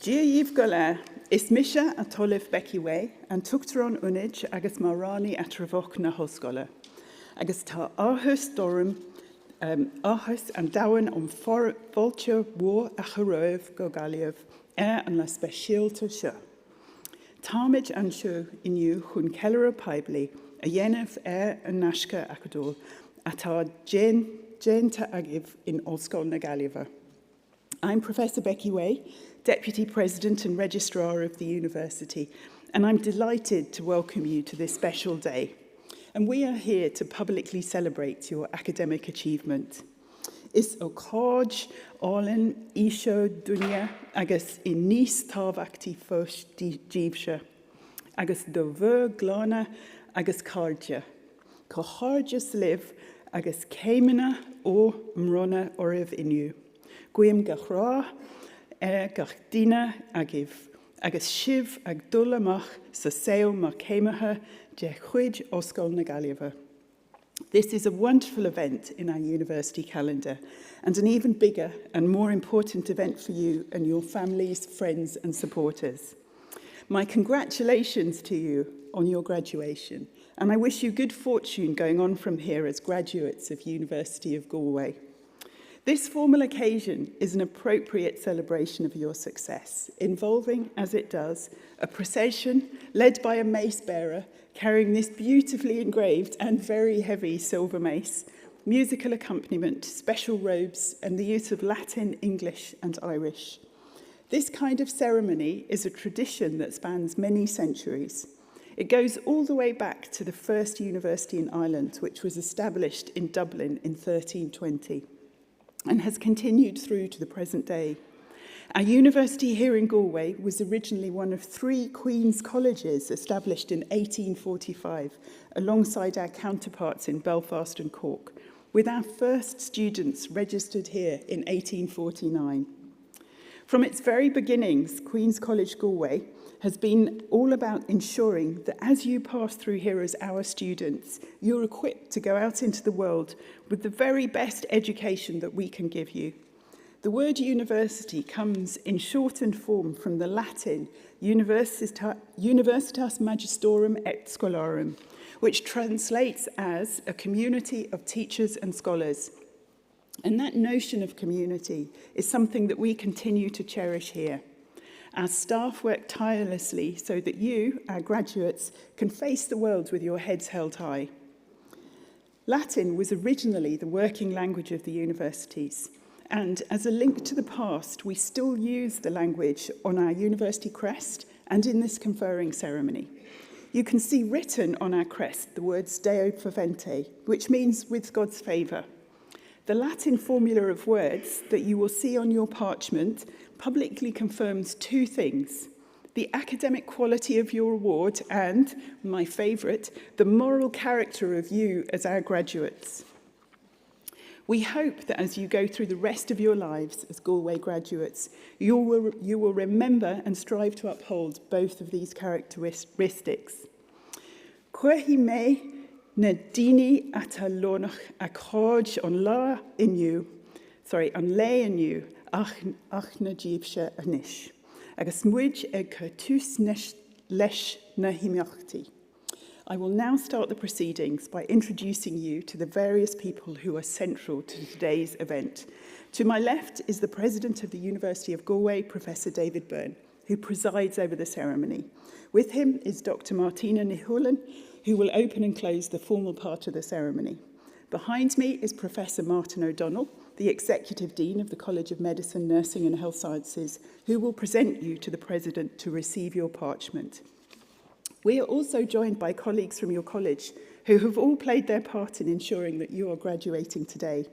Díomh go le, is mise a tolibh Becky Way an tuachtarán unid agus marránaí a trabhach na hoscoile. Agus tá áthas dorm áthas an dahan an fáilte mhó a choróibh go Galway an le speisialta seo. Táimid an seo inniu chun ceile peibli a dhéanamh an nasca acadól atá déanta agibh in Oscail na Galway. I'm Professor Becky Way, Deputy President and Registrar of the University, and I'm delighted to welcome you to this special day. And we are here to publicly celebrate your academic achievement. Is ó cáid álan íseo duine agus I níos tábhachtaí fós díobhse, agus do bhur glána agus cáirde. Có háirde sliv agus céimena ó mrona oribh inniu. Guim gach rá, gach dína agibh, agus sibh ag dul amach sa saoil mar céimethe de chuid Oscail na Galway. This is a wonderful event in our university calendar and an even bigger and more important event for you and your families, friends and supporters. My congratulations to you on your graduation, and I wish you good fortune going on from here as graduates of University of Galway. This formal occasion is an appropriate celebration of your success, involving, as it does, a procession led by a mace bearer carrying this beautifully engraved and very heavy silver mace, musical accompaniment, special robes, and the use of Latin, English, and Irish. This kind of ceremony is a tradition that spans many centuries. It goes all the way back to the first university in Ireland, which was established in Dublin in 1320. And has continued through to the present day. Our university here in Galway was originally one of 3 Queen's colleges established in 1845, alongside our counterparts in Belfast and Cork, with our first students registered here in 1849. From its very beginnings, Queen's College Galway has been all about ensuring that as you pass through here as our students, you're equipped to go out into the world with the very best education that we can give you. The word university comes in shortened form from the Latin Universitas Magistrorum et Scholarum, which translates as a community of teachers and scholars. And that notion of community is something that we continue to cherish here. Our staff work tirelessly so that you, our graduates, can face the world with your heads held high. Latin was originally the working language of the universities, and as a link to the past, we still use the language on our university crest and in this conferring ceremony. You can see written on our crest the words Deo Favente, which means with God's favour. The Latin formula of words that you will see on your parchment publicly confirms 2 things: the academic quality of your award and, my favourite, the moral character of you as our graduates. We hope that as you go through the rest of your lives as Galway graduates, you will remember and strive to uphold both of these characteristics. Cuahi me na dini atalonach a cáid an lá inniu, an lé inniu, ach na díobhse anis. Agus muid ag tús leis na himiachtaí. I will now start the proceedings by introducing you to the various people who are central to today's event. To my left is the President of the University of Galway, Professor David Byrne, who presides over the ceremony. With him is Dr. Martina Nihulan, who will open and close the formal part of the ceremony. Behind me is Professor Martin O'Donnell, the Executive Dean of the College of Medicine, Nursing and Health Sciences, who will present you to the President to receive your parchment. We are also joined by colleagues from your college who have all played their part in ensuring that you are graduating today.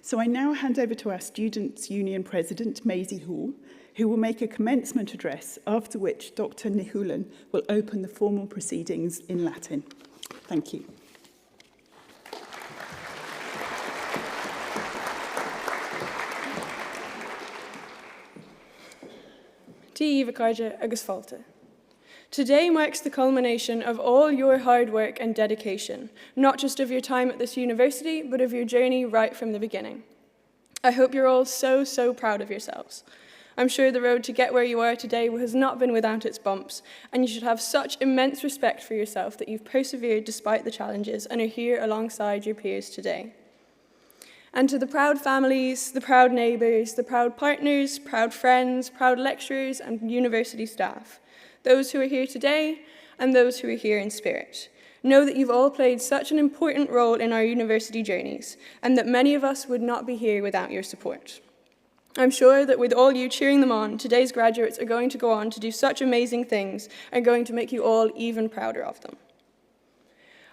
So I now hand over to our Students' Union President, Maisie Hall, who will make a commencement address, after which Dr. Nihulan will open the formal proceedings in Latin. Thank you. Díomh Cáide agus Fáilte. Today marks the culmination of all your hard work and dedication, not just of your time at this university, but of your journey right from the beginning. I hope you're all so proud of yourselves. I'm sure the road to get where you are today has not been without its bumps, and you should have such immense respect for yourself that you've persevered despite the challenges and are here alongside your peers today. And to the proud families, the proud neighbours, the proud partners, proud friends, proud lecturers and university staff, those who are here today and those who are here in spirit, know that you've all played such an important role in our university journeys and that many of us would not be here without your support. I'm sure that with all you cheering them on, today's graduates are going to go on to do such amazing things and going to make you all even prouder of them.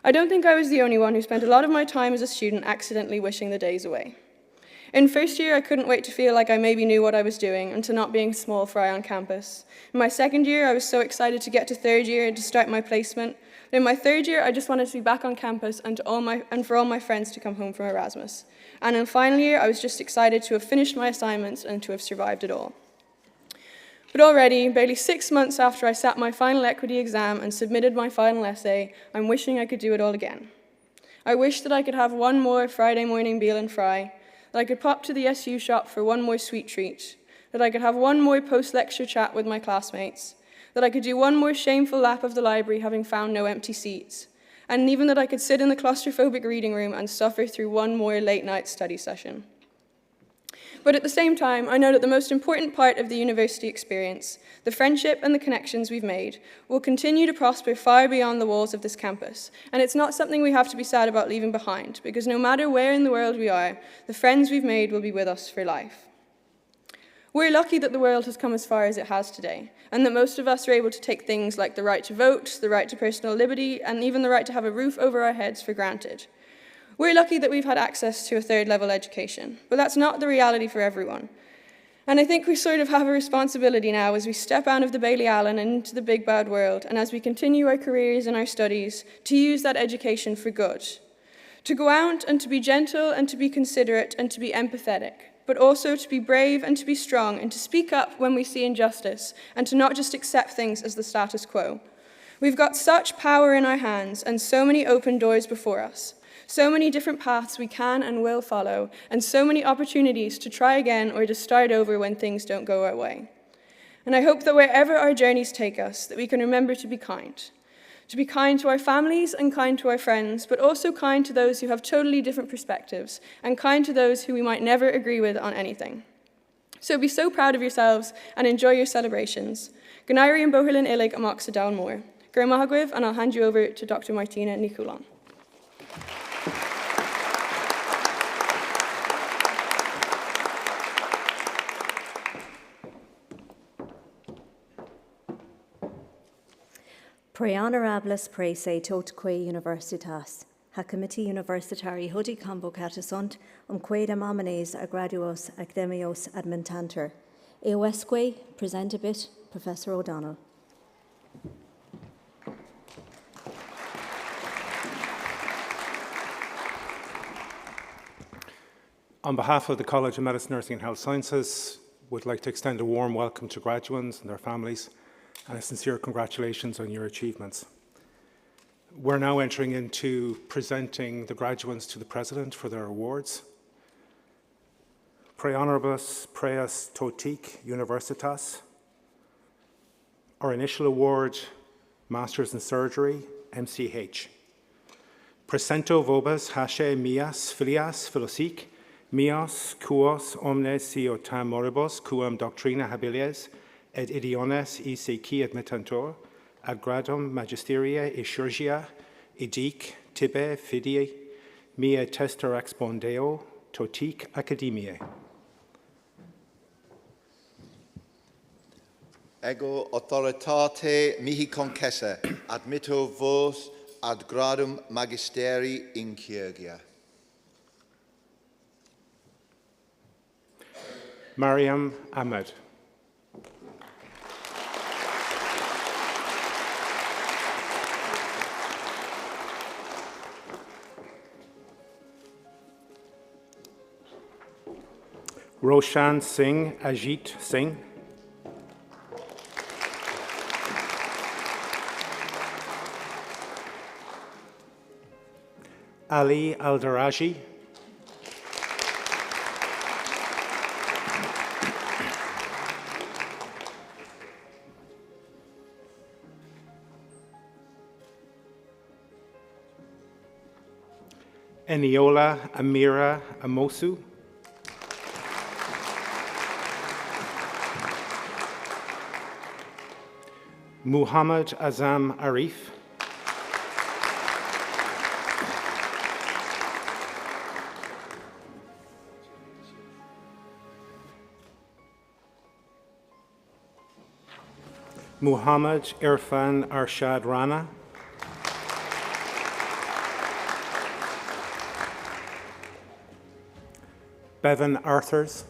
I don't think I was the only one who spent a lot of my time as a student accidentally wishing the days away. In first year, I couldn't wait to feel like I maybe knew what I was doing and to not being small fry on campus. In my second year, I was so excited to get to third year and to start my placement. In my third year, I just wanted to be back on campus and for all my friends to come home from Erasmus. And in final year, I was just excited to have finished my assignments and to have survived it all. But already, barely 6 months after I sat my final equity exam and submitted my final essay, I'm wishing I could do it all again. I wish that I could have one more Friday morning meal and fry, that I could pop to the SU shop for one more sweet treat, that I could have one more post-lecture chat with my classmates, that I could do one more shameful lap of the library having found no empty seats, and even that I could sit in the claustrophobic reading room and suffer through one more late-night study session. But at the same time, I know that the most important part of the university experience, the friendship and the connections we've made, will continue to prosper far beyond the walls of this campus, and it's not something we have to be sad about leaving behind, because no matter where in the world we are, the friends we've made will be with us for life. We're lucky that the world has come as far as it has today, and that most of us are able to take things like the right to vote, the right to personal liberty, and even the right to have a roof over our heads for granted. We're lucky that we've had access to a third-level education, but that's not the reality for everyone. And I think we sort of have a responsibility now as we step out of the Bailey Allen and into the big bad world, and as we continue our careers and our studies, to use that education for good. To go out and to be gentle and to be considerate and to be empathetic, but also to be brave and to be strong and to speak up when we see injustice and to not just accept things as the status quo. We've got such power in our hands and so many open doors before us. So many different paths we can and will follow, and so many opportunities to try again or to start over when things don't go our way. And I hope that wherever our journeys take us, that we can remember to be kind. To be kind to our families and kind to our friends, but also kind to those who have totally different perspectives, and kind to those who we might never agree with on anything. So be so proud of yourselves and enjoy your celebrations. Ganairi and Boherlin Illig amok sa Down Moor. Gurmahagwiv, and I'll hand you over to Dr. Martina Nikulon. Pre honorables prese tot quae universitas, ha committee universitari hudi convocata sunt, quae amamenes a graduos academios admentanter. Eosque presentabit Professor O'Donnell. On behalf of the College of Medicine, Nursing and Health Sciences, would like to extend a warm welcome to graduates and their families, and a sincere congratulations on your achievements. We're now entering into presenting the graduates to the President for their awards. Pre honoribus preas totique universitas. Our initial award, Masters in Surgery, MCH. Presento vobis hasce mias filias philosic, mios quos omnes sio tam moribus, quam doctrina habilis, et idiones ECQ admittantor, ad gradum magisteria e chirurgia, idic tibe fidei, mea tester expondeo, totique academiae. Ego authoritate mihi concessa, admitto vos ad gradum magisteri in chirurgia. Mariam Ahmed. Roshan Singh Ajit Singh. Ali Al-Daraji. Eniola Amira Amosu, Muhammad Azam Arif, Muhammad Irfan Arshad Rana, Bevan Arthurs,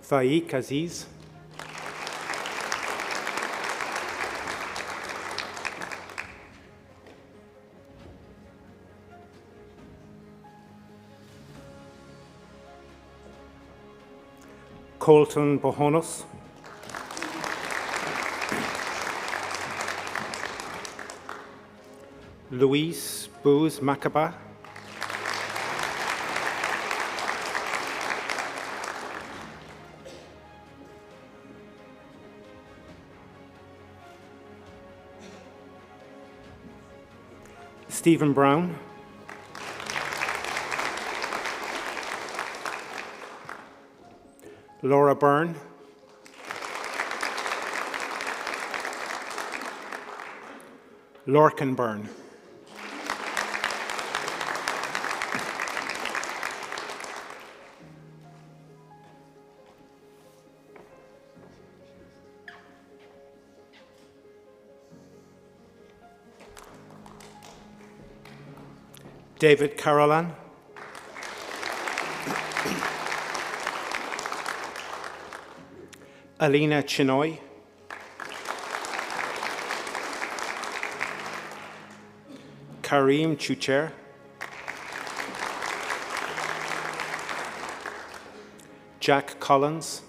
Faik Aziz, Colton Bohonos, Luis Booz Macaba, Stephen Brown, Laura Byrne, Lorcan Byrne, David Carolan, Alina Chinoy, Karim Chucher, Jack Collins,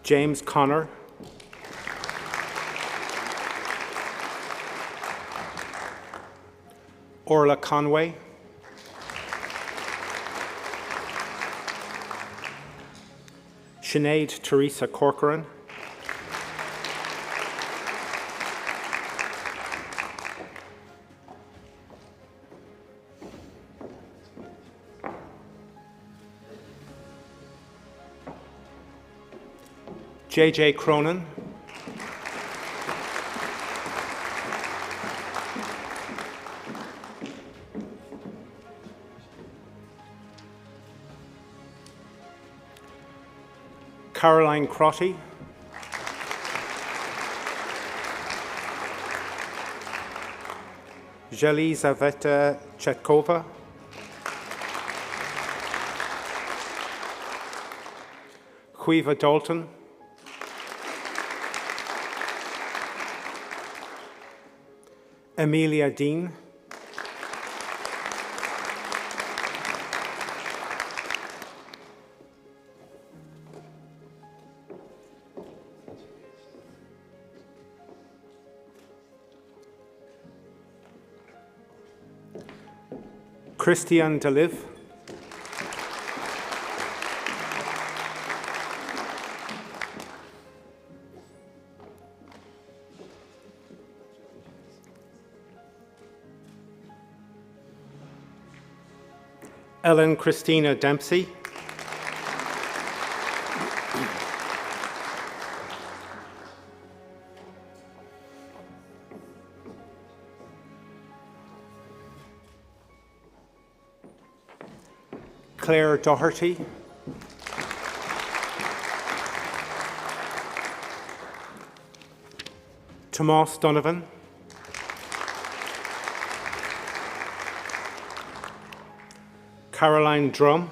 James Connor, Orla Conway, Sinead Teresa Corcoran, J.J. Cronin, Caroline Crotty, Jelizaveta Chetkova, Huiva Dalton, Amelia Dean, Christian DeLiv, Ellen Christina Dempsey, Claire Doherty, Tomas Donovan, Caroline Drum,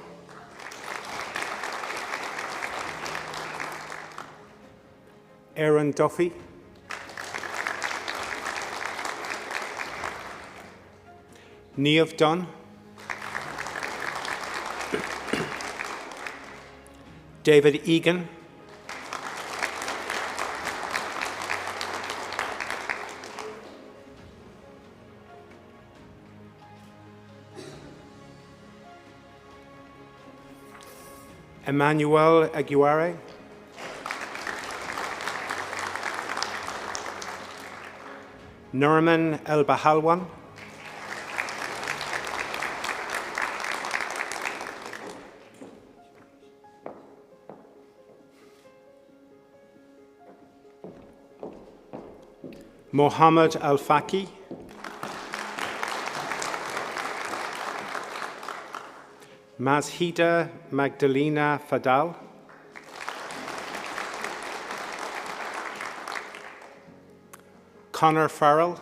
Aaron Duffy, Niamh Dunn, David Egan, Emmanuel Aguirre, Nurman El Bahalwan, Mohammed Al Faki, Mazhida Magdalena Fadal, Connor Farrell,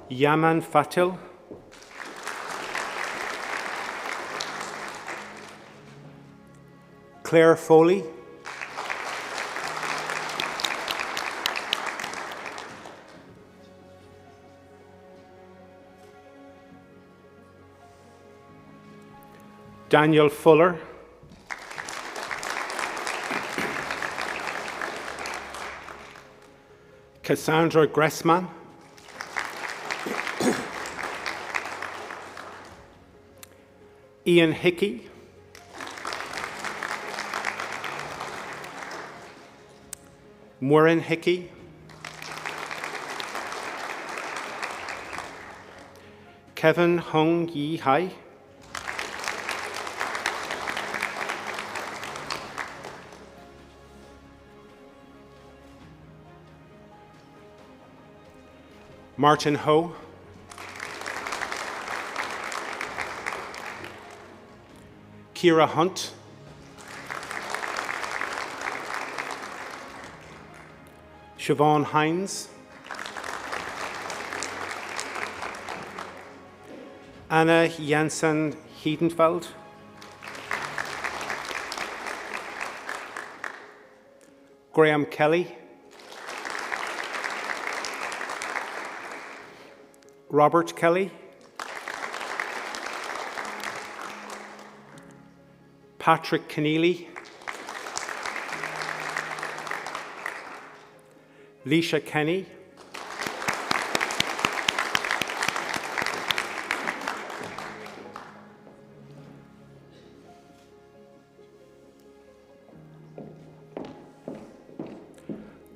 Yaman Fatil, Claire Foley, Daniel Fuller, Cassandra Gressman, Ian Hickey, Muireann Hickey, Kevin Hung Yi Hai, Martin Ho, Kira Hunt, Siobhan Hines, Anna Janssen Hedenfeld, Graham Kelly, Robert Kelly, Patrick Keneally, Leisha Kenny,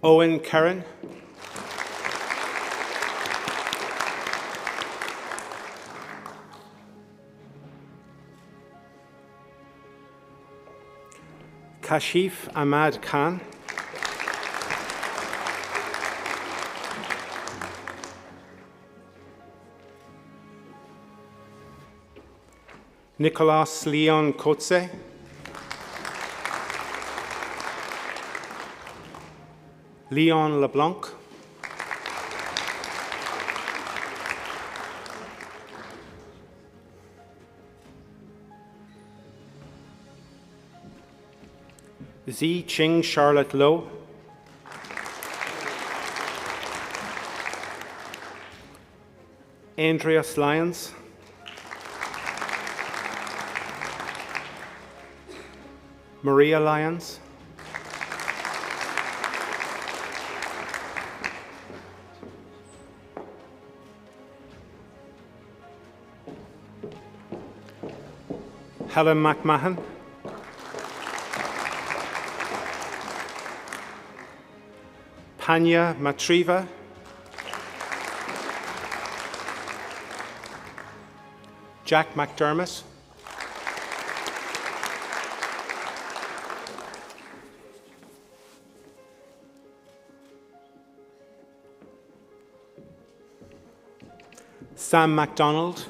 Owen Curran, Kashif Ahmad Khan, Nicolas Leon Kotze, Leon LeBlanc, Zi Ching Charlotte Lowe, Andreas Lyons, Maria Lyons, Helen McMahon, Panya Matriva, Jack McDermott, Sam MacDonald,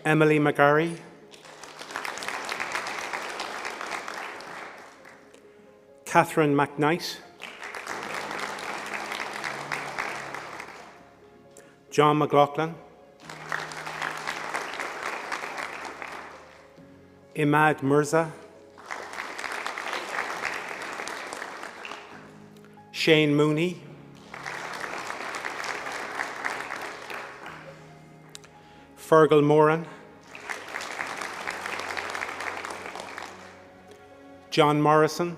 Emily McGarry, Catherine McKnight, John McLaughlin, Imad Mirza, Shane Mooney, Fergal Moran, John Morrison,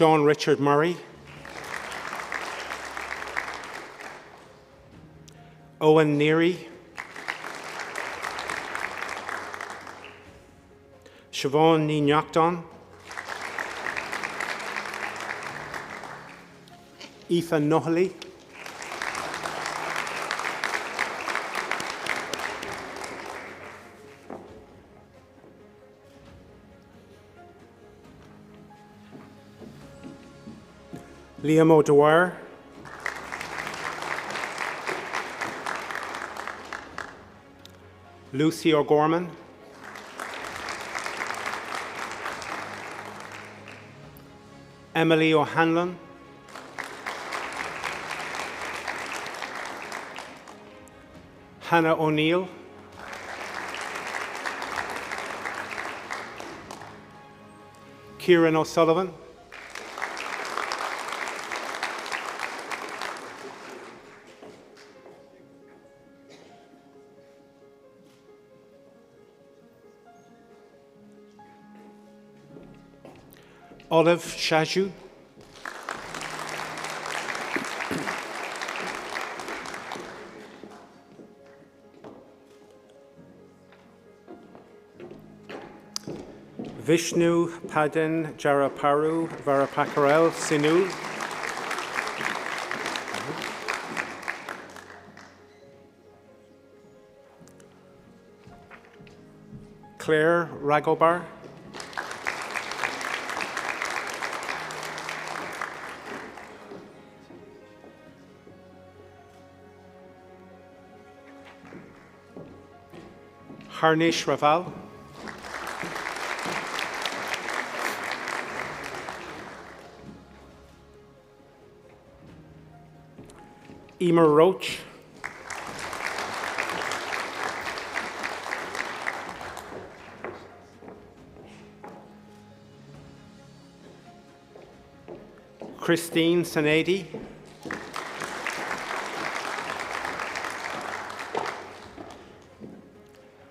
Sean Richard Murray, Owen Neary, Siobhan Ní Neachtan, Aoife Nohally, Liam O'Dwyer, Lucy O'Gorman, Emily O'Hanlon, Hannah O'Neill, Kieran O'Sullivan, Olive Shaju, Vishnu Padin Jaraparu Varapakarel Sinul, Claire Ragobar, Harnish Raval, Emer Roach, Christine Sanadi,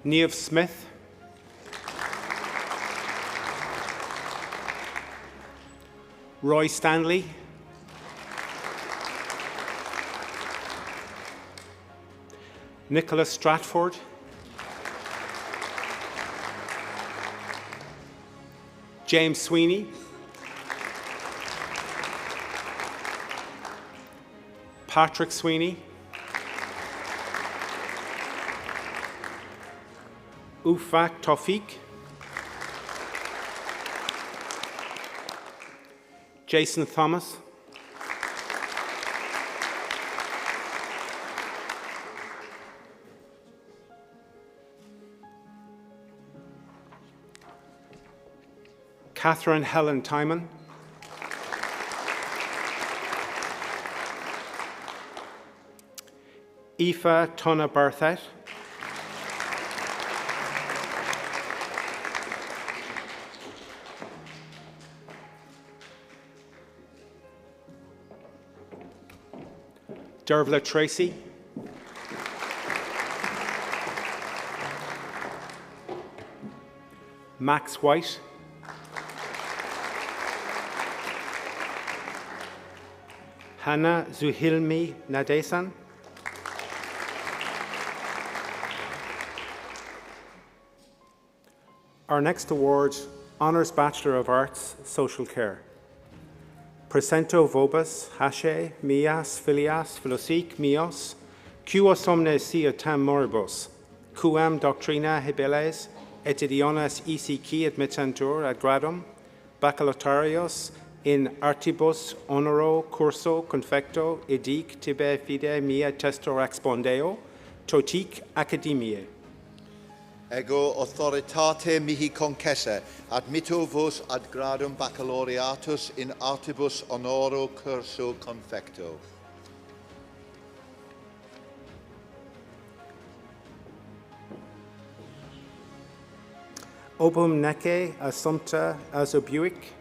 Niamh Smith, Roy Stanley, Nicholas Stratford, James Sweeney, Patrick Sweeney, Ufak Tawfiq, Jason Thomas, Catherine Helen Timon, Aoife Tonna Berthet, Dervla Tracy, Max White, Hannah Zuhilmi Nadesan, our next award, Honours Bachelor of Arts, Social Care. Presento vobis, hashe, mias, filias, philosic, mios, quos omnes sia tam moribus, quam doctrina habeles, et idionas ECQ admittantur ad gradum, baccalaureatus in artibus honoro curso confecto edic tibe fide mia testor expondeo, totic academiae. Ego authoritate mihi concesse, admitto vos ad gradum baccalaureatus in artibus honoro curso confecto. Obum nece assumpta asobuic.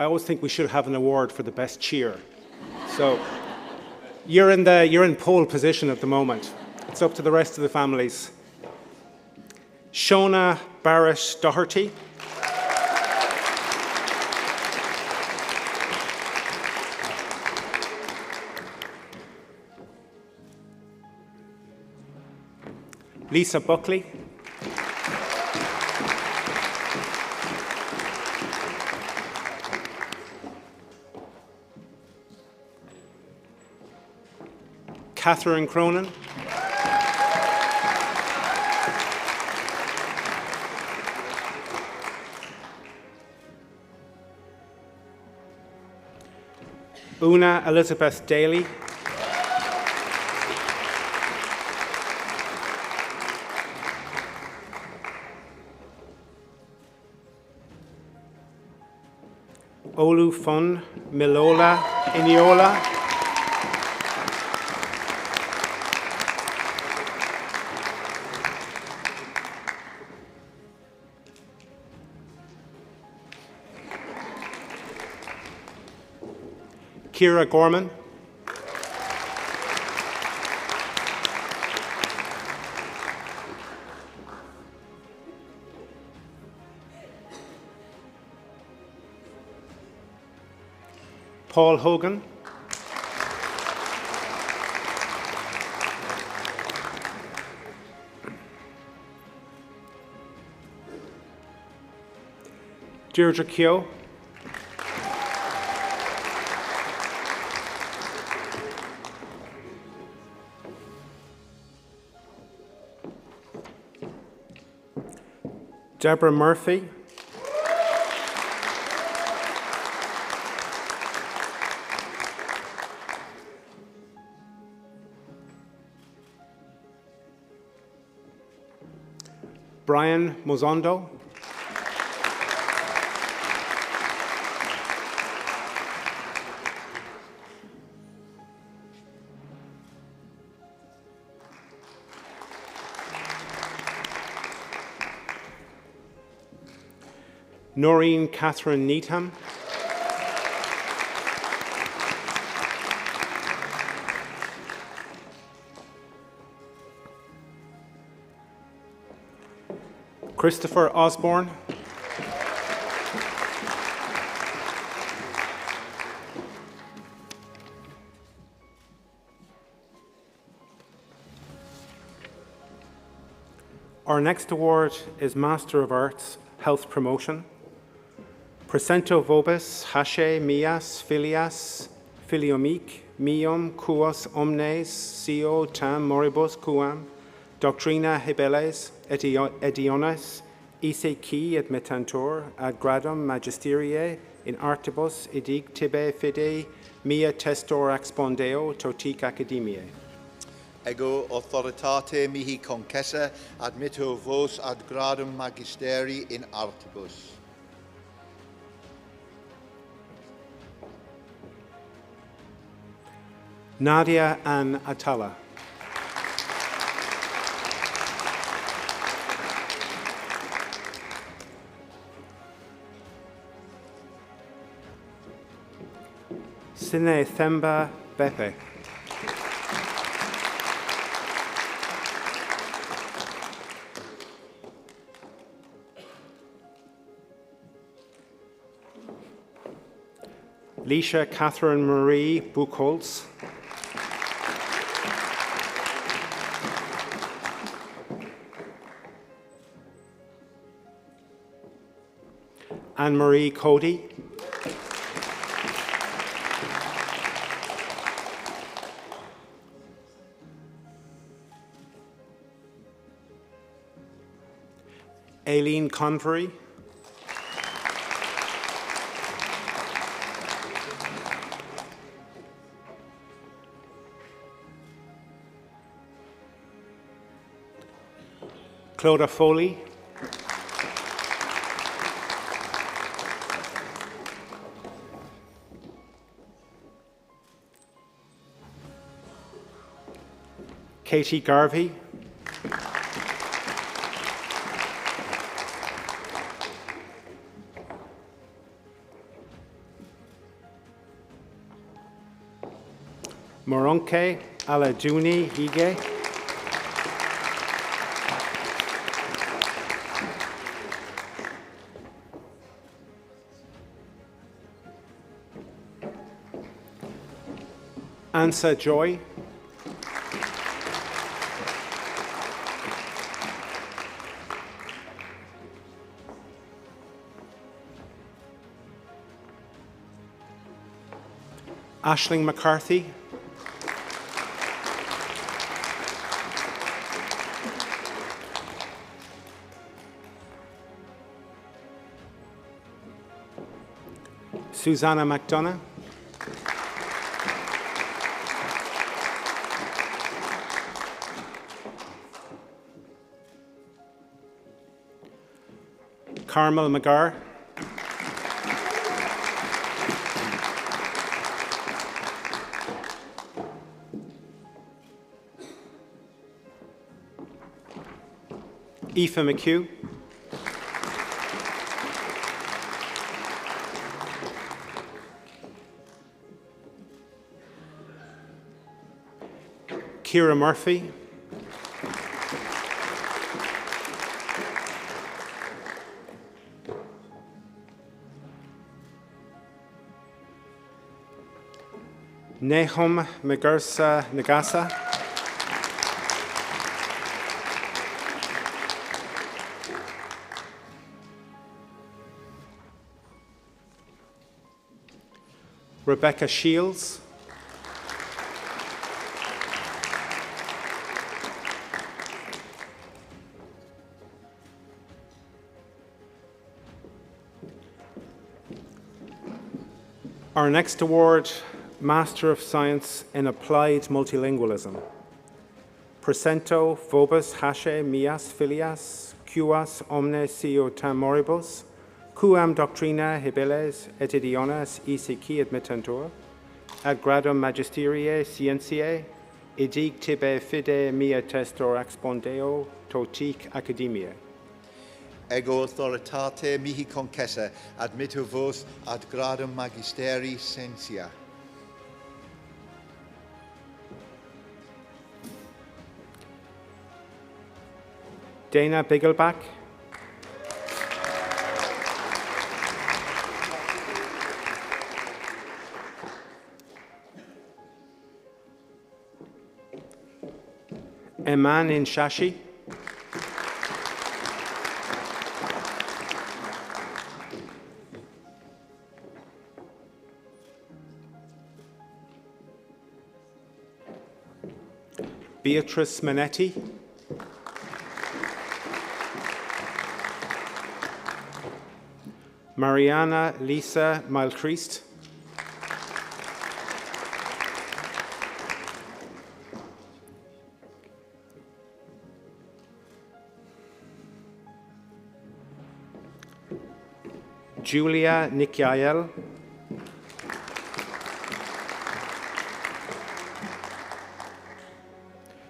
I always think we should have an award for the best cheer. So you're in pole position at the moment. It's up to the rest of the families. Shona Barrett Doherty. Lisa Buckley. Catherine Cronin. Una Elizabeth Daly. Olu Fun Milola Iniola. Kira Gorman. Paul Hogan. Deirdre Keogh. Deborah Murphy. Brian Mozondo. Noreen Catherine Needham. Christopher Osborne. Our next award is Master of Arts, Health Promotion. Presento vobis, hasce mias filias, filiomic, mium quos omnes, sio tam moribus quam, doctrina hebeles, ediones, ise qui admittantur, ad gradum magisteriae, in artibus idig tibi fide, mia testor expondeo, totic academiae. Ego authoritate mihi concessa, admitto vos ad gradum magisteri in artibus. Nadia Ann Atala. Sine Themba Bepe. Leisha Catherine Marie Buchholz. Anne-Marie Cody. Aileen Conferry. Clodagh Foley. Katie Garvey. Moronke Aladuni Hige. Ansa Joy. Aisling McCarthy. Susanna McDonough. Carmel McGar. Aoife McHugh. Ciara Murphy. Nahum Magersa Nagasa. Rebecca Shields. Our next award, Master of Science in Applied Multilingualism. Presento vobis hasce mias filias, cuas omne sio tam moribus, quam doctrina hibiles et idionas isici admittentur, ad gradum magisteriae scientiae, idic tibi fide mia testor expondeo totic academiae. Ego authoritate mihi concessa, admitto vos ad gradum magisteri scientia. Dana Bigelbach. Eman Inshashi. Beatrice Manetti. Mariana Lisa Malchrist. Julia Nikiael.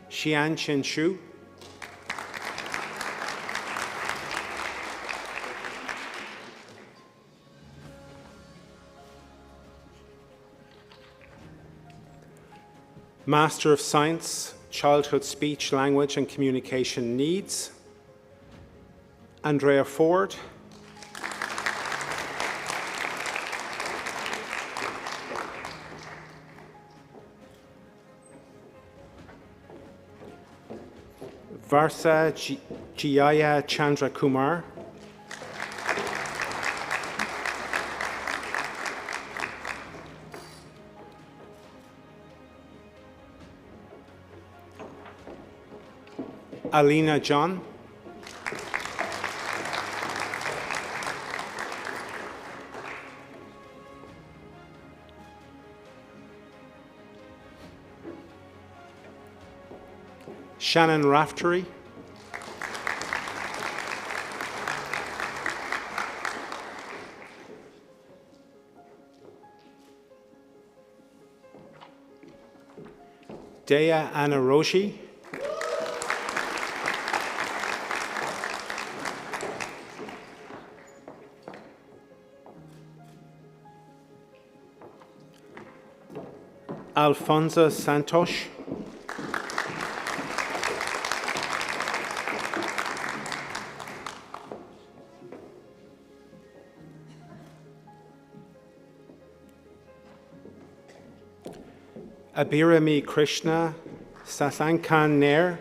Xian Chen Shu. Master of Science, Childhood Speech, Language and Communication Needs, Andrea Ford. Varsa Jaya Chandra Kumar. Alina John. Shannon Raftery. Dea Anna Roshi. Alfonso Santos. Abhirami Krishna Sasankan Nair.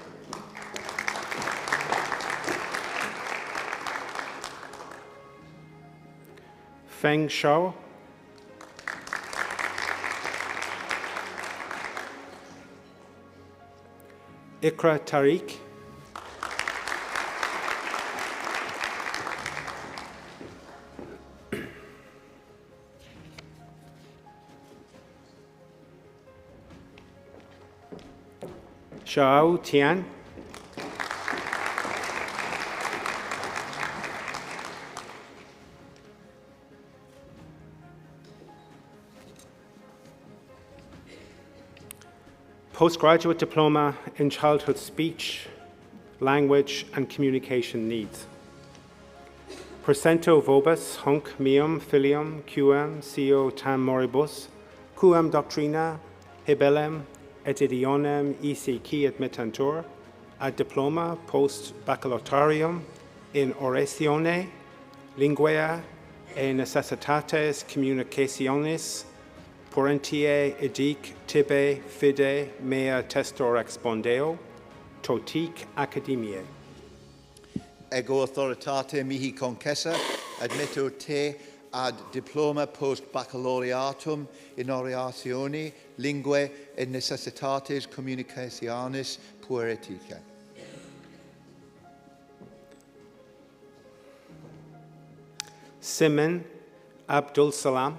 Feng Shao. Ikra Tariq. Xiao Tian. Postgraduate Diploma in Childhood Speech, Language and Communication Needs. Percento vobis hunc meum filium quam co tam moribus, quam doctrina hebellem et idionem ECQ admittantur, ad diploma post baccalaureatum in oratione, linguae e necessitates communicationis, Porentie edic tibe fide mea testor expondeo, totic academiae. Ego authoritate mihi concessa, admitto te ad diploma post baccalaureatum in oratione, linguae et necessitates communicationis pueritica. Simon Abdul Salam.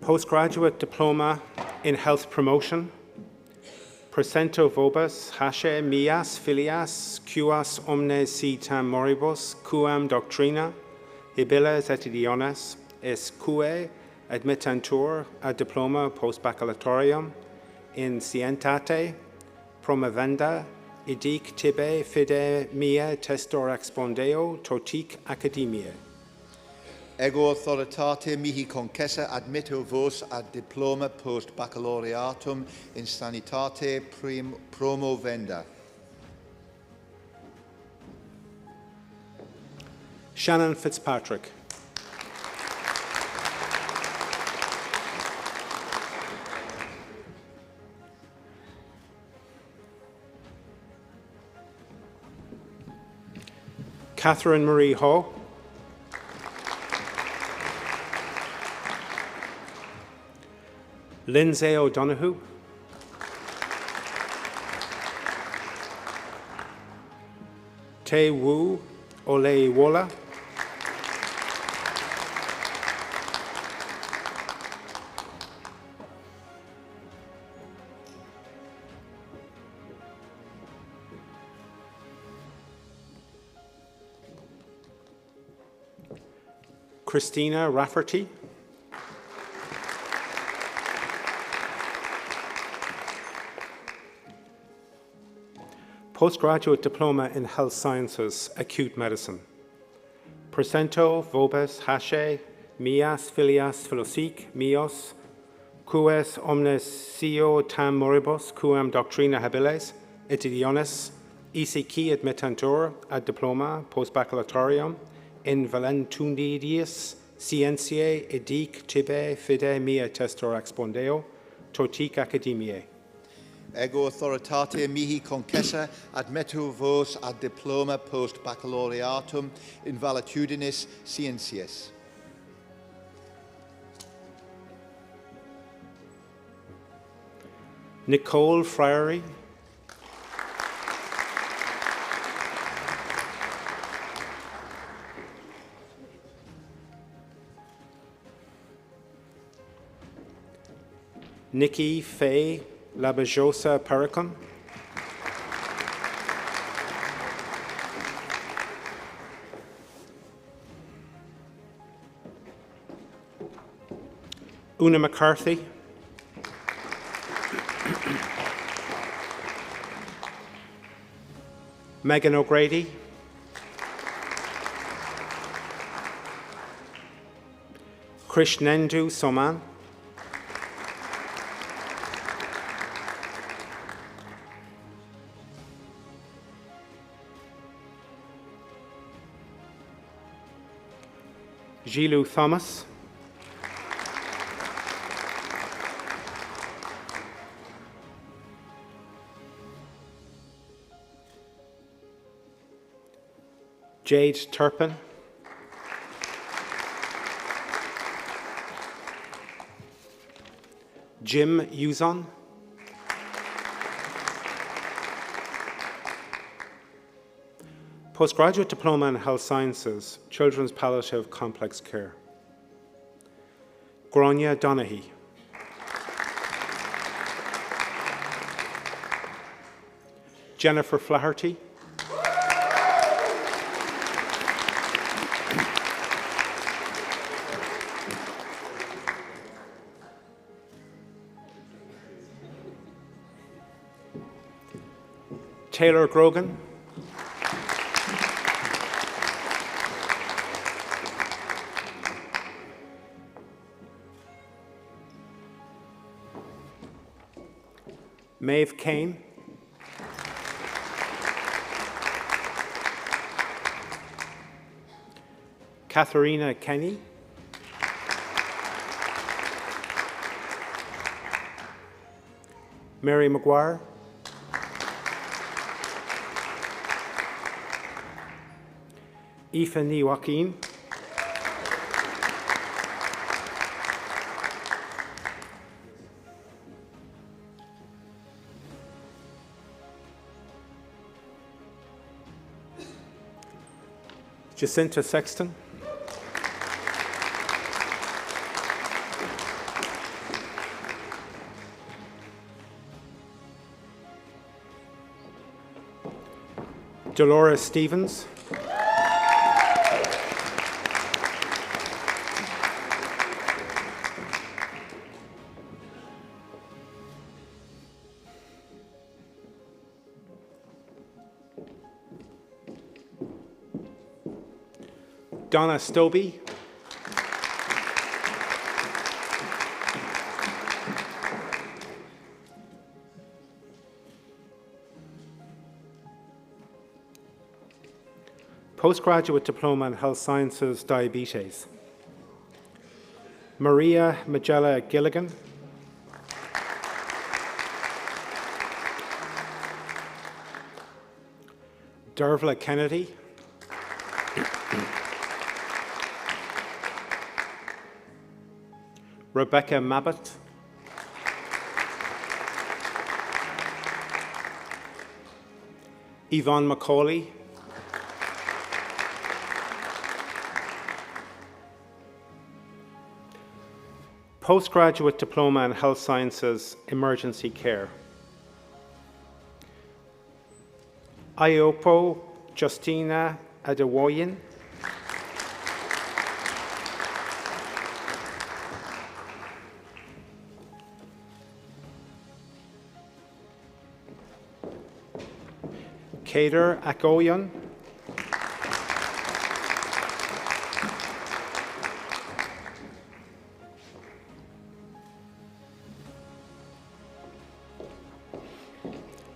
Postgraduate Diploma in Health Promotion. Percento vobis hasce mias filias quas omnes si tam moribus quam doctrina hibiles et idiones esque admittantur ad diploma post baccalaureatum in scientate promovenda idic tibe fide mea testor expondeo totic academiae. Ego authoritate mihi concessa admitto vos ad diploma post baccalaureatum in sanitate promovenda. Shannon Fitzpatrick. Catherine Marie Ho. Lindsay O'Donoghue. Te Wu Oleiwola. Christina Rafferty. Postgraduate Diploma in Health Sciences, Acute Medicine. Percento vobis hasce mias filias philosic mios quas omnes co tam moribus quam doctrina habiles et idiones ECQ admittantur ad diploma post baccalaureatum in valentundidis scientiae edic tibe fide mea testor expondeo totic academiae. Ego authoritate mihi concessa admitto vos ad diploma post baccalaureatum in valitudinis scientias. Nicole Friery. Nikki Faye Labajosa Pericon. Una McCarthy. Megan O'Grady, Krishnendu Soman, Gilu Thomas, Jade Turpin, Jim Uzon, Postgraduate Diploma in Health Sciences, Children's Palliative Complex Care, Grania Donaghy, Jennifer Flaherty, Taylor Grogan, Maeve Kane, Katharina Kenny, Mary Maguire, Aoife Ní Joaquin, Jacinta Sexton, Dolores Stevens, Donna Stobie, Postgraduate Diploma in Health Sciences, Diabetes, Maria Magella Gilligan, Dervla Kennedy, Rebecca Mabbott, Yvonne McCauley, Postgraduate Diploma in Health Sciences, Emergency Care, Iopo Justina Adewoyin, Kader Akoyan,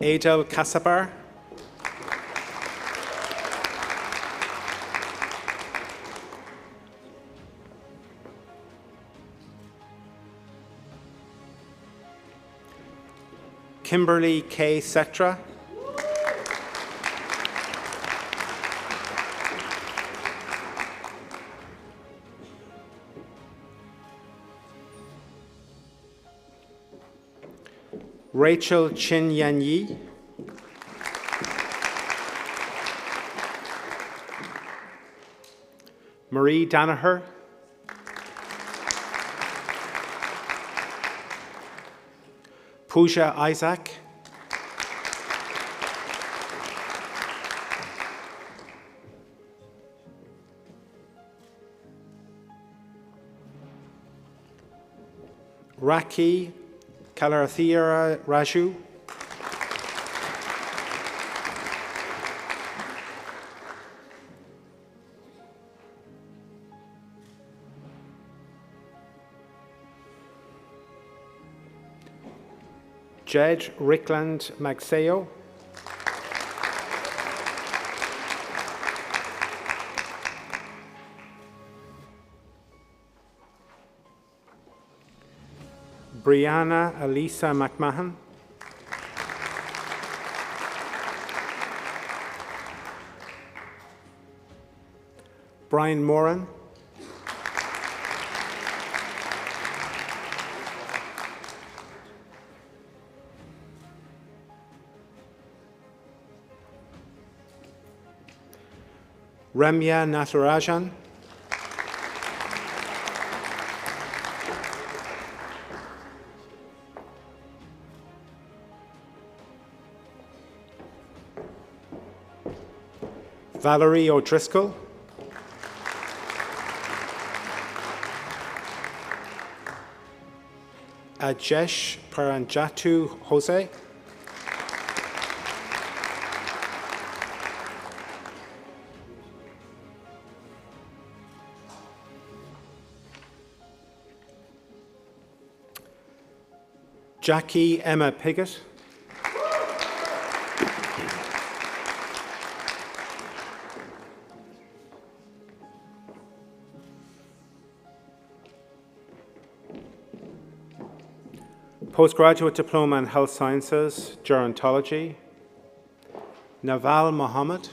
Adel Kasabar, Kimberly K. Setra, Rachel Chin Yan Yi, Marie Danaher, Pooja Isaac, Raki Kalarathira Raju, Jed Rickland Magseo. Brianna Elisa McMahon. Brian Moran. Ramya Natarajan. Valerie O'Driscoll. Ajesh Paranjatu Jose. Jackie Emma Piggott. Postgraduate Diploma in Health Sciences, Gerontology, Naval Mohammed.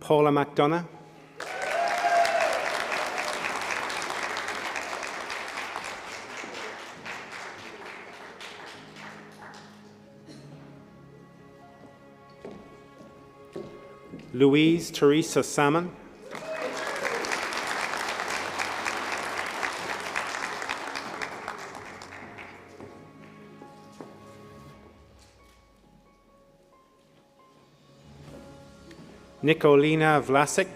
Paula McDonough. Louise Teresa Salmon. Nikolina Vlasic.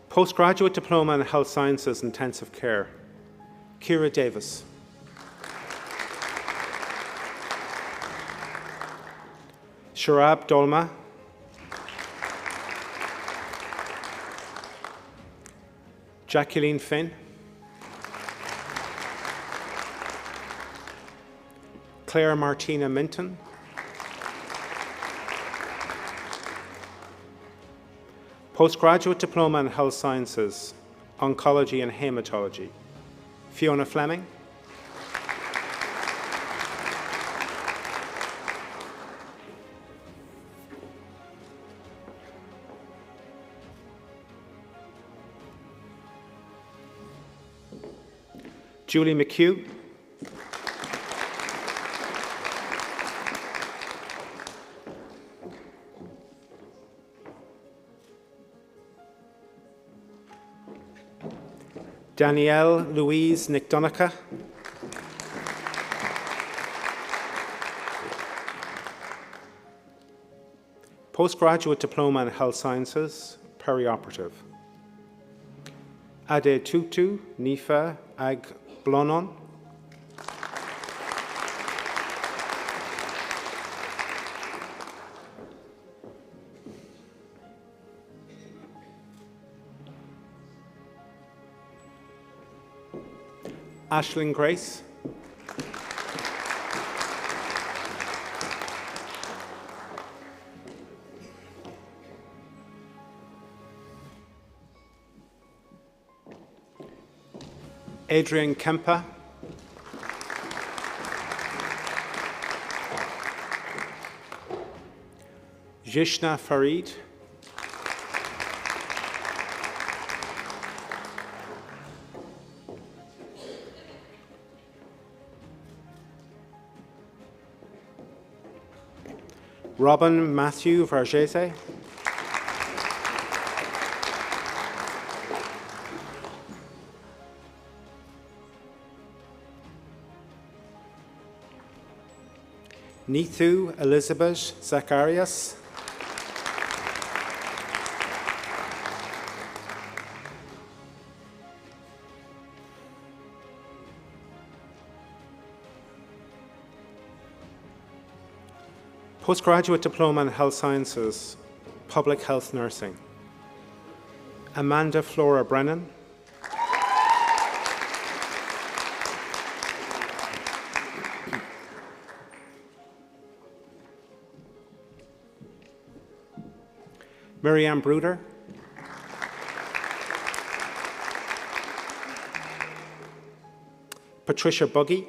Postgraduate Diploma in Health Sciences Intensive Care, Kira Davis. Sharab Dolma. Jacqueline Finn. Claire Martina Minton. Postgraduate Diploma in Health Sciences, Oncology and Hematology, Fiona Fleming. Julie McHugh. Danielle Louise Nickdonica. Postgraduate Diploma in Health Sciences, Perioperative. Ade Tutu Nifa Ag Blonon. Aisling Grace. Adrian Kempa. Jishna Farid. Robin Matthew Vergese. Nithu Elizabeth Zacharias. Postgraduate Diploma in Health Sciences, Public Health Nursing, Amanda Flora Brennan. Miriam Bruder. Patricia Buggy.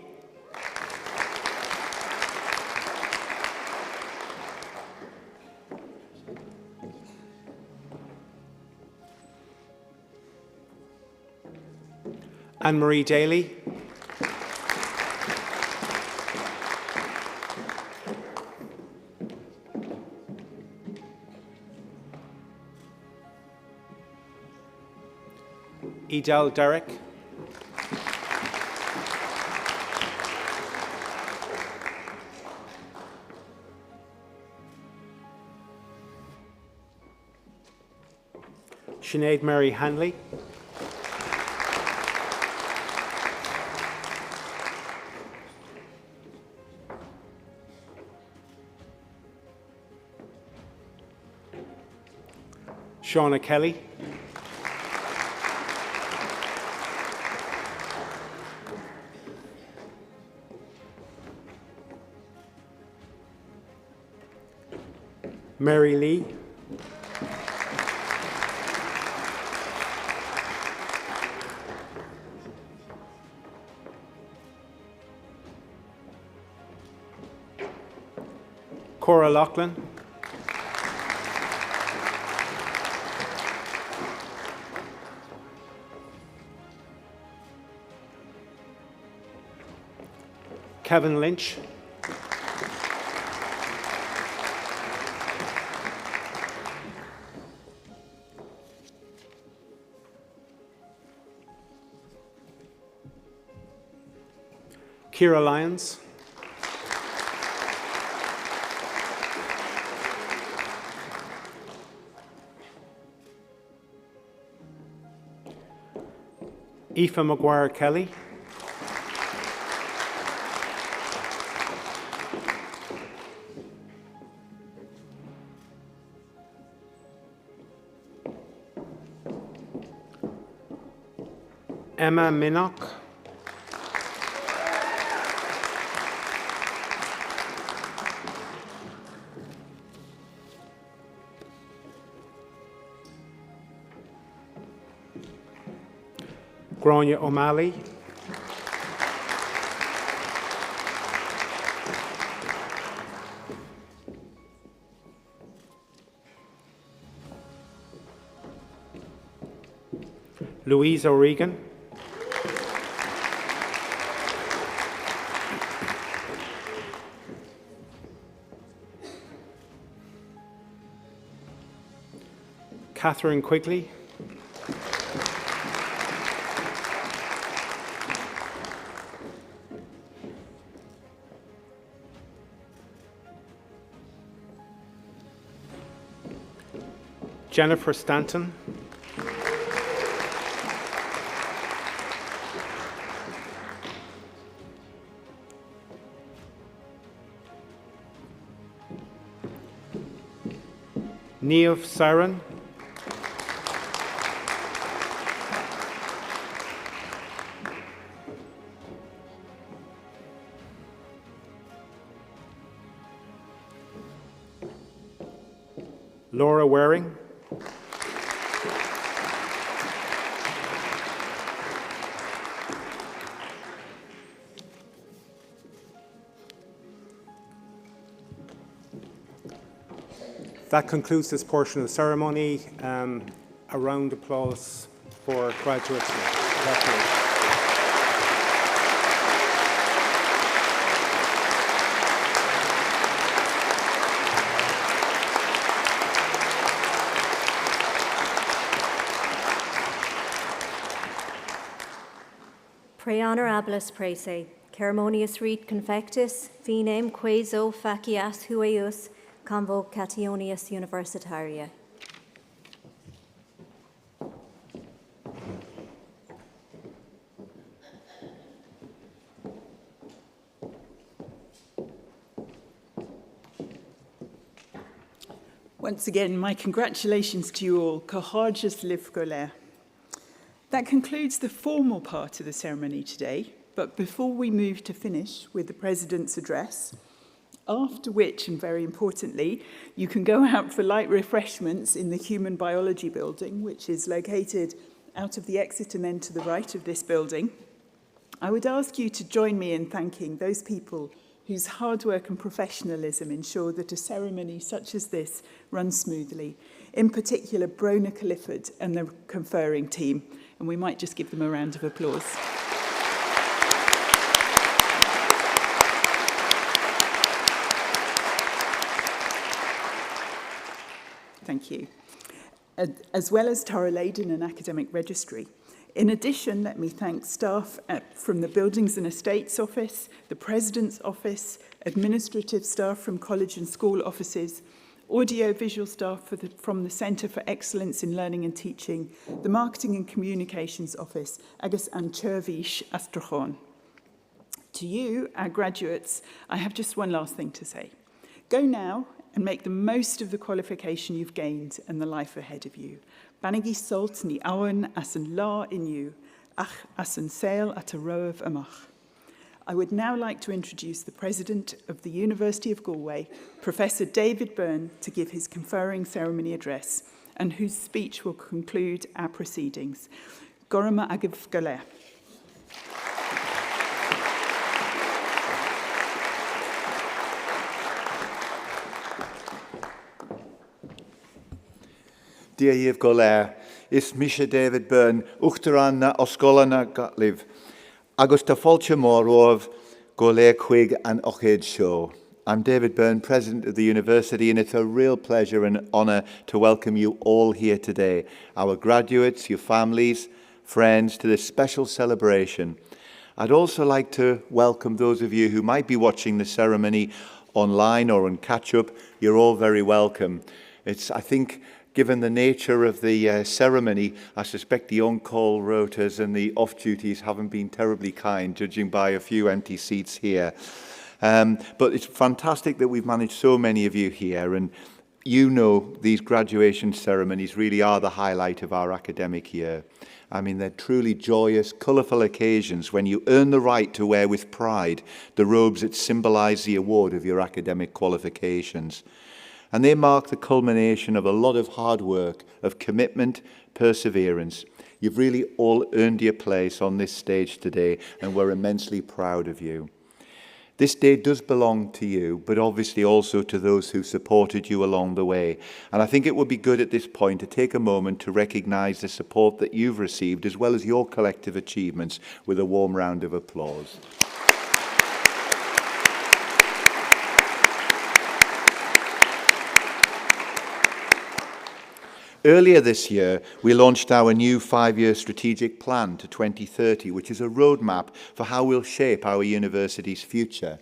Anne-Marie Daly. Edel Derrick. Sinead Mary Hanley. Shauna Kelly. Mary Lee. Cora Loughlin. Kevin Lynch. Ciara Lyons. Aoife Maguire Kelly. Emma Minnock. Grania O'Malley. Louise O'Regan. Catherine Quigley. Jennifer Stanton. Niamh Saran. Laura Waring. That concludes this portion of the ceremony. A round of applause for graduates. Pre honorabilis prese, ceremonious rite confectus, finem queso facias hueus, convocationius universitaria. Once again, my congratulations to you all. Courageous live Galway. That concludes the formal part of the ceremony today, but before we move to finish with the President's address, after which, and very importantly, you can go out for light refreshments in the Human Biology building, which is located out of the exit and then to the right of this building, I would ask you to join me in thanking those people whose hard work and professionalism ensure that a ceremony such as this runs smoothly. In particular, Brona Clifford and the conferring team, and we might just give them a round of applause. Thank you. As well as Tara Leyden and Academic Registry. In addition, let me thank staff from the Buildings and Estates Office, the President's Office, administrative staff from college and school offices, audio-visual staff from the Centre for Excellence in Learning and Teaching, the Marketing and Communications Office, agus an Chervish Astrachan. To you, our graduates, I have just one last thing to say. Go now and make the most of the qualification you've gained and the life ahead of you. Banigi salt ni awen as an law in you, ach as an sail at a row of amach. I would now like to introduce the President of the University of Galway, Professor David Byrne, to give his conferring ceremony address, and whose speech will conclude our proceedings. Gorama agav Galway. Dear Yev Galway, is Misha David Byrne, uchtaran na oscolana gatliv. Agus ta folcha morov, Galway Quig and Ochid Show. I'm David Byrne, President of the University, and it's a real pleasure and honour to welcome you all here today, our graduates, your families, friends, to this special celebration. I'd also like to welcome those of you who might be watching the ceremony online or on catch-up. You're all very welcome. I think, given the nature of the ceremony, I suspect the on-call rotas and the off-duties haven't been terribly kind, judging by a few empty seats here. But it's fantastic that we've managed so many of you here, and you know these graduation ceremonies really are the highlight of our academic year. I mean, they're truly joyous, colourful occasions when you earn the right to wear with pride the robes that symbolise the award of your academic qualifications. And they mark the culmination of a lot of hard work, of commitment, perseverance. You've really all earned your place on this stage today, and we're immensely proud of you. This day does belong to you, but obviously also to those who supported you along the way. And I think it would be good at this point to take a moment to recognise the support that you've received, as well as your collective achievements, with a warm round of applause. Earlier this year, we launched our new 5-year strategic plan to 2030, which is a roadmap for how we'll shape our university's future.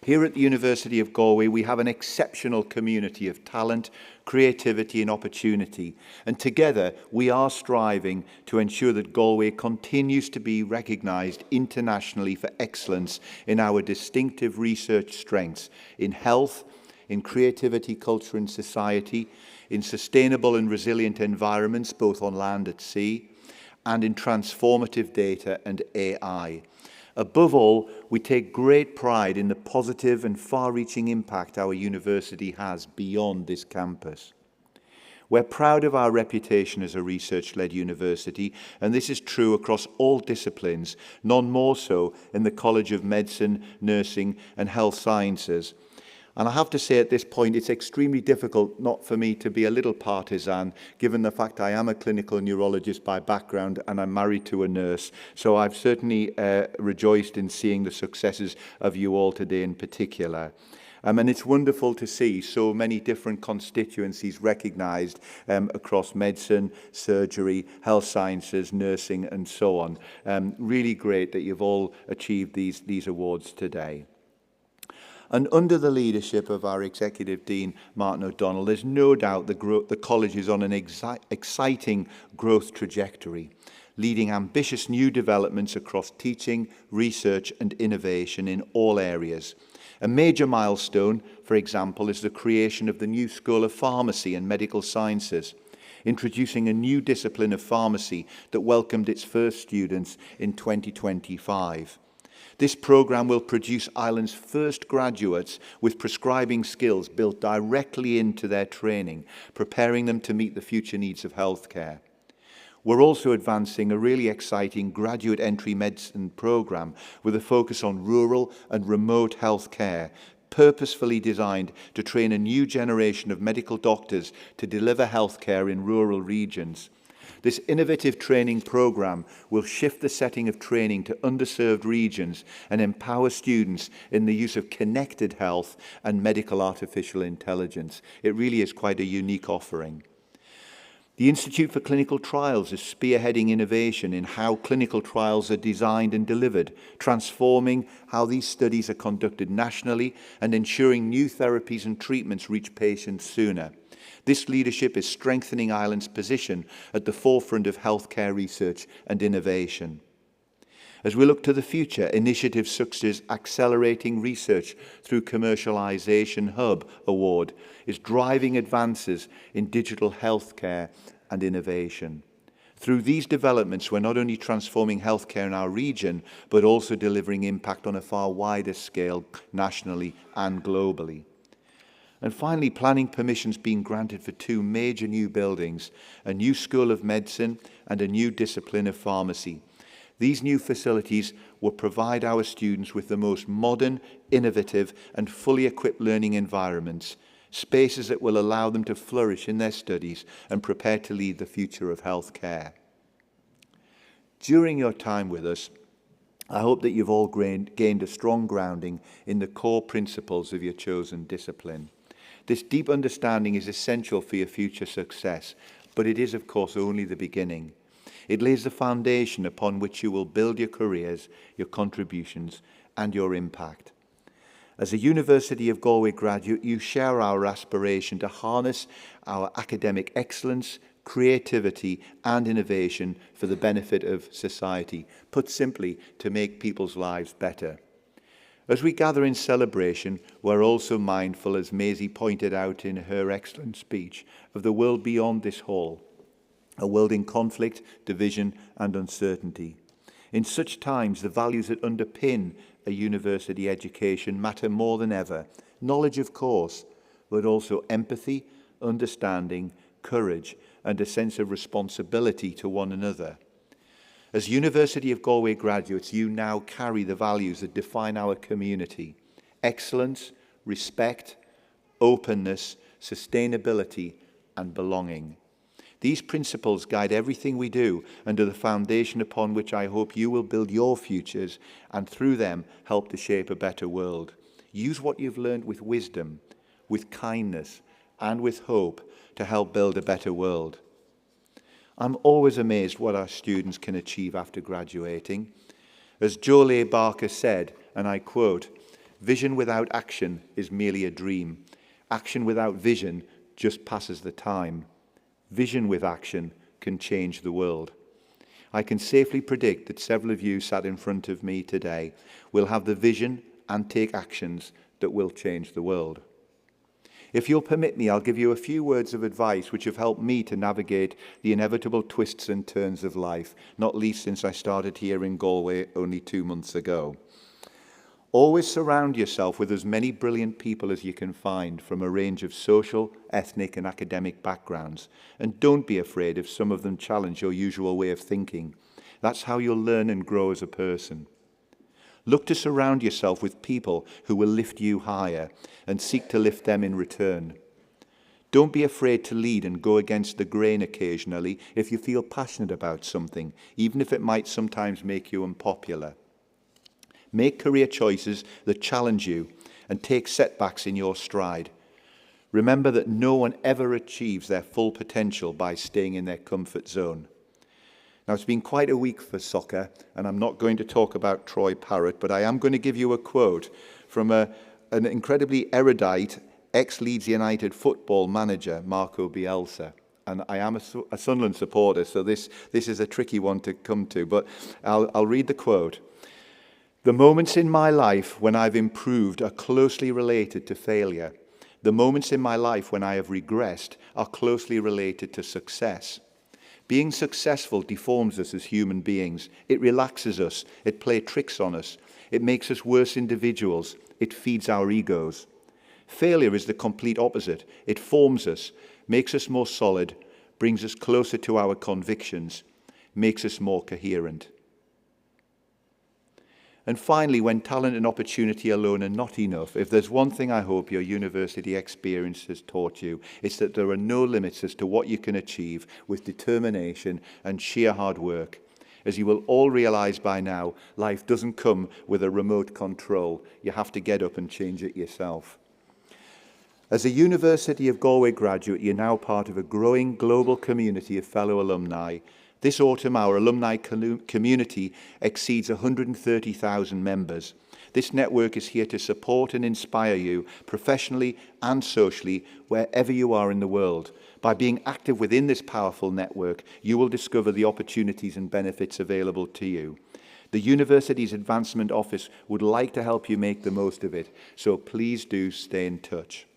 Here at the University of Galway, we have an exceptional community of talent, creativity and opportunity. And together, we are striving to ensure that Galway continues to be recognised internationally for excellence in our distinctive research strengths in health, in creativity, culture and society, in sustainable and resilient environments, both on land and at sea, and in transformative data and AI. Above all, we take great pride in the positive and far-reaching impact our university has beyond this campus. We're proud of our reputation as a research-led university, and this is true across all disciplines, none more so in the College of Medicine, Nursing and Health Sciences. And I have to say at this point, it's extremely difficult not for me to be a little partisan, given the fact I am a clinical neurologist by background and I'm married to a nurse. So I've certainly rejoiced in seeing the successes of you all today in particular. And it's wonderful to see so many different constituencies recognised across medicine, surgery, health sciences, nursing and so on. Really great that you've all achieved these awards today. And under the leadership of our Executive Dean, Martin O'Donnell, there's no doubt the college is on an exciting growth trajectory, leading ambitious new developments across teaching, research and innovation in all areas. A major milestone, for example, is the creation of the new School of Pharmacy and Medical Sciences, introducing a new discipline of pharmacy that welcomed its first students in 2025. This programme will produce Ireland's first graduates with prescribing skills built directly into their training, preparing them to meet the future needs of healthcare. We're also advancing a really exciting graduate entry medicine programme with a focus on rural and remote healthcare, purposefully designed to train a new generation of medical doctors to deliver healthcare in rural regions. This innovative training programme will shift the setting of training to underserved regions and empower students in the use of connected health and medical artificial intelligence. It really is quite a unique offering. The Institute for Clinical Trials is spearheading innovation in how clinical trials are designed and delivered, transforming how these studies are conducted nationally and ensuring new therapies and treatments reach patients sooner. This leadership is strengthening Ireland's position at the forefront of healthcare research and innovation. As we look to the future, initiatives such as Accelerating Research through Commercialisation Hub Award is driving advances in digital healthcare and innovation. Through these developments, we're not only transforming healthcare in our region, but also delivering impact on a far wider scale nationally and globally. And finally, planning permissions being granted for 2 major new buildings, a new School of Medicine and a new discipline of pharmacy. These new facilities will provide our students with the most modern, innovative and fully equipped learning environments, spaces that will allow them to flourish in their studies and prepare to lead the future of healthcare. During your time with us, I hope that you've all gained a strong grounding in the core principles of your chosen discipline. This deep understanding is essential for your future success, but it is, of course, only the beginning. It lays the foundation upon which you will build your careers, your contributions, and your impact. As a University of Galway graduate, you share our aspiration to harness our academic excellence, creativity, and innovation for the benefit of society. Put simply, to make people's lives better. As we gather in celebration, we're also mindful, as Maisie pointed out in her excellent speech, of the world beyond this hall, a world in conflict, division, and uncertainty. In such times, the values that underpin a university education matter more than ever. Knowledge, of course, but also empathy, understanding, courage, and a sense of responsibility to one another. As University of Galway graduates, you now carry the values that define our community: excellence, respect, openness, sustainability, and belonging. These principles guide everything we do and are the foundation upon which I hope you will build your futures and through them help to shape a better world. Use what you've learned with wisdom, with kindness, and with hope to help build a better world. I'm always amazed what our students can achieve after graduating. As Jolie Barker said, and I quote, "Vision without action is merely a dream. Action without vision just passes the time. Vision with action can change the world." I can safely predict that several of you sat in front of me today will have the vision and take actions that will change the world. If you'll permit me, I'll give you a few words of advice which have helped me to navigate the inevitable twists and turns of life, not least since I started here in Galway only 2 months ago. Always surround yourself with as many brilliant people as you can find from a range of social, ethnic and academic backgrounds. And don't be afraid if some of them challenge your usual way of thinking. That's how you'll learn and grow as a person. Look to surround yourself with people who will lift you higher and seek to lift them in return. Don't be afraid to lead and go against the grain occasionally if you feel passionate about something, even if it might sometimes make you unpopular. Make career choices that challenge you and take setbacks in your stride. Remember that no one ever achieves their full potential by staying in their comfort zone. Now, it's been quite a week for soccer, and I'm not going to talk about Troy Parrott, but I am going to give you a quote from an incredibly erudite ex-Leeds United football manager, Marco Bielsa. And I am a Sunderland supporter, so this is a tricky one to come to, but I'll read the quote. The moments in my life when I've improved are closely related to failure. The moments in my life when I have regressed are closely related to success. Being successful deforms us as human beings. It relaxes us. It plays tricks on us. It makes us worse individuals. It feeds our egos. Failure is the complete opposite. It forms us, makes us more solid, brings us closer to our convictions, makes us more coherent. And finally, when talent and opportunity alone are not enough, if there's one thing I hope your university experience has taught you, it's that there are no limits as to what you can achieve with determination and sheer hard work. As you will all realise by now, life doesn't come with a remote control. You have to get up and change it yourself. As a University of Galway graduate, you're now part of a growing global community of fellow alumni. This autumn, our alumni community exceeds 130,000 members. This network is here to support and inspire you professionally and socially wherever you are in the world. By being active within this powerful network, you will discover the opportunities and benefits available to you. The university's Advancement Office would like to help you make the most of it, so please do stay in touch.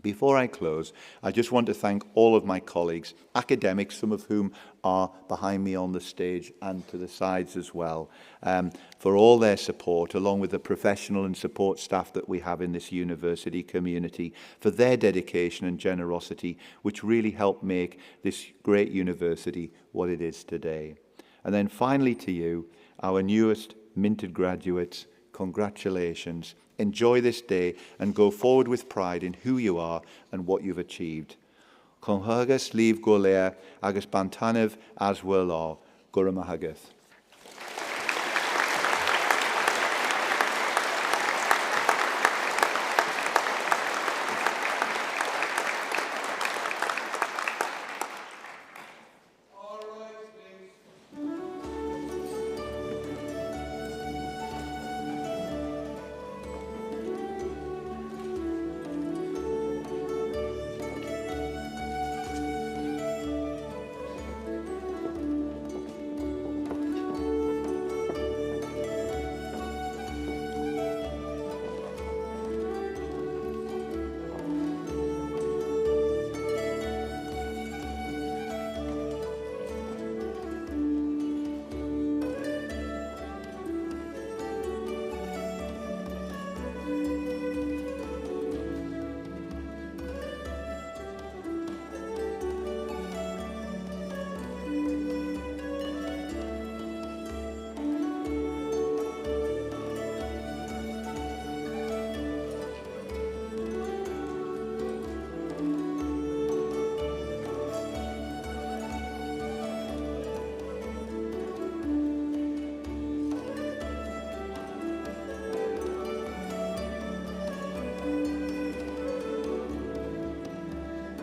Before I close, I just want to thank all of my colleagues, academics, some of whom are behind me on the stage and to the sides as well, for all their support, along with the professional and support staff that we have in this university community, for their dedication and generosity, which really help make this great university what it is today. And then finally to you, our newest minted graduates, congratulations. Enjoy this day and go forward with pride in who you are and what you've achieved. Conferrings líomh go léir agus bantainmh as bhfuil lá, Gura maith agaibh.